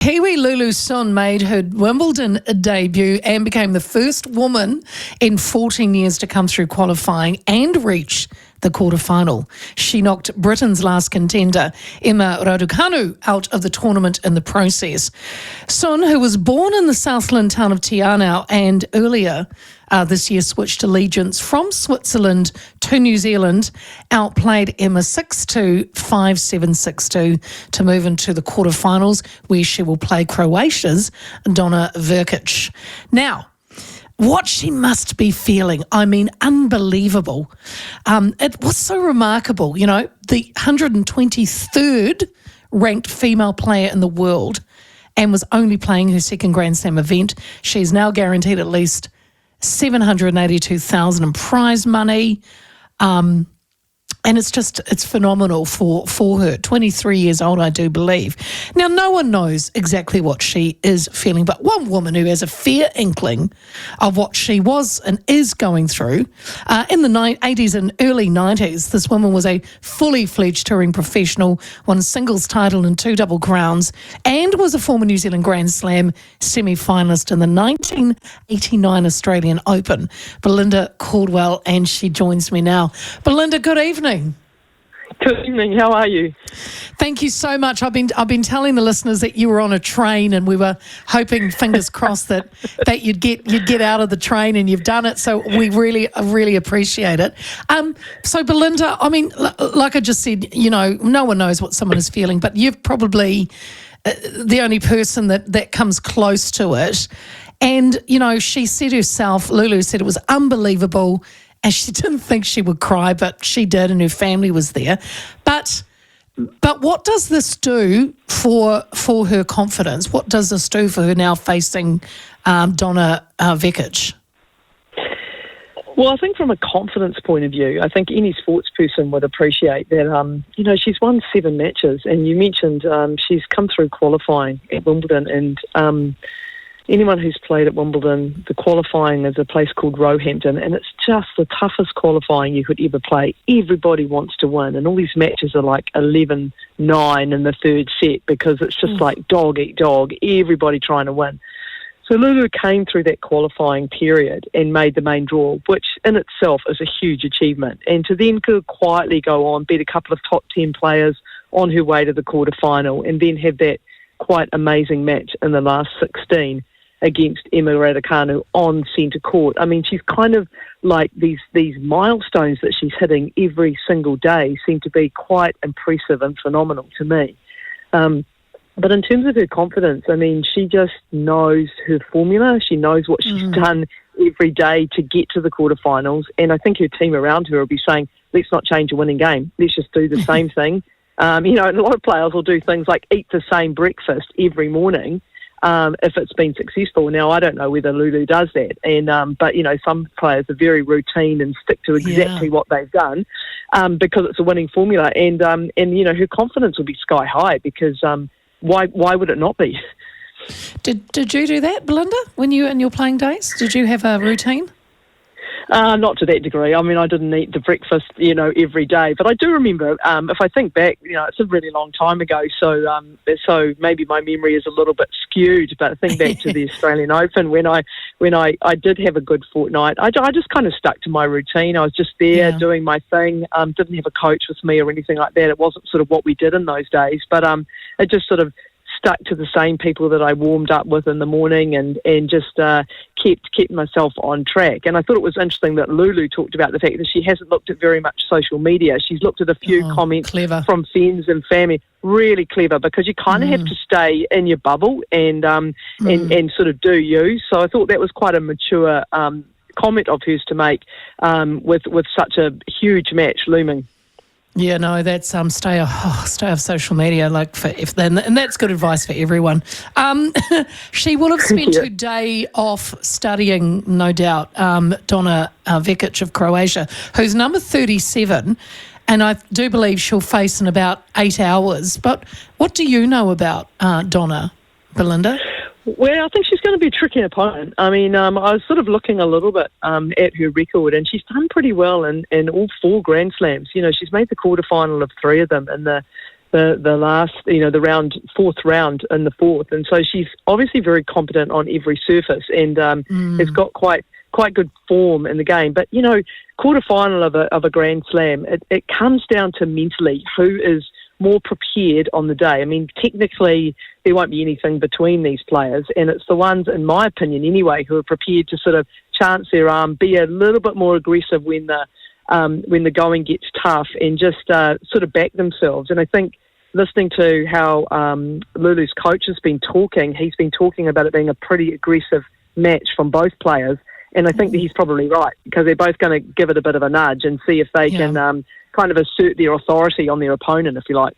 Kiwi Lulu Sun made her Wimbledon debut and became the first woman in 14 years to come through qualifying and reach the quarterfinal. She knocked Britain's last contender, Emma Raducanu, out of the tournament in the process. Sun, who was born in the Southland town of Tianau and earlier this year switched allegiance from Switzerland to New Zealand, outplayed Emma 6-2, 5-7, 6-2 to move into the quarterfinals, where she will play Croatia's Donna Vekic. Now, what she must be feeling, I mean, unbelievable. It was so remarkable, you know, the 123rd ranked female player in the world and was only playing her second Grand Slam event. She's now guaranteed at least $782,000 in prize money. And it's phenomenal for her. 23 years old, I do believe. Now, no one knows exactly what she is feeling, but one woman who has a fair inkling of what she was and is going through. In the 80s and early 90s, this woman was a fully fledged touring professional, won a singles title and 2 double crowns, and was a former New Zealand Grand Slam semi-finalist in the 1989 Australian Open. Belinda Cordwell, and she joins me now. Belinda, good evening. Good evening. How are you? Thank you so much. I've been telling the listeners that you were on a train, and we were hoping, fingers crossed, that you'd get out of the train, and you've done it. So we really appreciate it. So Belinda, I mean, like I just said, you know, no one knows what someone is feeling, but you're probably the only person that comes close to it. And you know, she said herself, Lulu said it was unbelievable. And she didn't think she would cry, but she did, and her family was there. But what does this do for her confidence? What does this do for her now facing Donna Vekic? Well, I think from a confidence point of view, I think any sports person would appreciate that, you know, she's won 7 matches. And you mentioned she's come through qualifying at Wimbledon, and anyone who's played at Wimbledon, the qualifying is a place called Roehampton, and it's just the toughest qualifying you could ever play. Everybody wants to win, and all these matches are like 11-9 in the third set because it's just like dog eat dog, everybody trying to win. So Lulu came through that qualifying period and made the main draw, which in itself is a huge achievement. And to then quietly go on, beat a couple of top 10 players on her way to the quarterfinal, and then have that quite amazing match in the last 16 against Emma Raducanu on centre court. I mean, she's kind of like these milestones that she's hitting every single day seem to be quite impressive and phenomenal to me. But in terms of her confidence, I mean, she just knows her formula. She knows what she's done every day to get to the quarterfinals. And I think her team around her will be saying, let's not change a winning game. Let's just do the same thing. You know, and a lot of players will do things like eat the same breakfast every morning. If it's been successful. Now, I don't know whether Lulu does that, and but you know, some players are very routine and stick to exactly what they've done because it's a winning formula, and you know, her confidence will be sky high because why would it not be? Did you do that, Belinda, when you in your playing days? Did you have a routine? Not to that degree. I mean, I didn't eat the breakfast, you know, every day. But I do remember, if I think back, you know, it's a really long time ago. So maybe my memory is a little bit skewed. But I think back to the Australian Open when I did have a good fortnight. I just kind of stuck to my routine. I was just there doing my thing. Didn't have a coach with me or anything like that. It wasn't sort of what we did in those days. But it just sort of stuck to the same people that I warmed up with in the morning and just kept myself on track. And I thought it was interesting that Lulu talked about the fact that she hasn't looked at very much social media. She's looked at a few comments from friends and family. Really clever, because you kind of have to stay in your bubble and sort of do you. So I thought that was quite a mature comment of hers to make with such a huge match looming. Yeah, no, that's stay off social media, and that's good advice for everyone. She will have spent her day off studying, no doubt, Donna Vekic of Croatia, who's number 37, and I do believe she'll face in about 8 hours. But what do you know about Donna, Belinda? Well, I think she's going to be a tricky opponent. I mean, I was sort of looking a little bit at her record, and she's done pretty well in all 4 Grand Slams. You know, she's made the quarterfinal of 3 of them in the the last, the fourth round in the fourth. And so she's obviously very competent on every surface and has got quite good form in the game. But, quarterfinal of a Grand Slam, it comes down to mentally who is more prepared on the day. I mean, technically, there won't be anything between these players, and it's the ones, in my opinion anyway, who are prepared to sort of chance their arm, be a little bit more aggressive when the going gets tough, and just sort of back themselves. And I think listening to how Lulu's coach has been talking, he's been talking about it being a pretty aggressive match from both players, and I think that he's probably right, because they're both going to give it a bit of a nudge and see if they can kind of assert their authority on their opponent, if you like.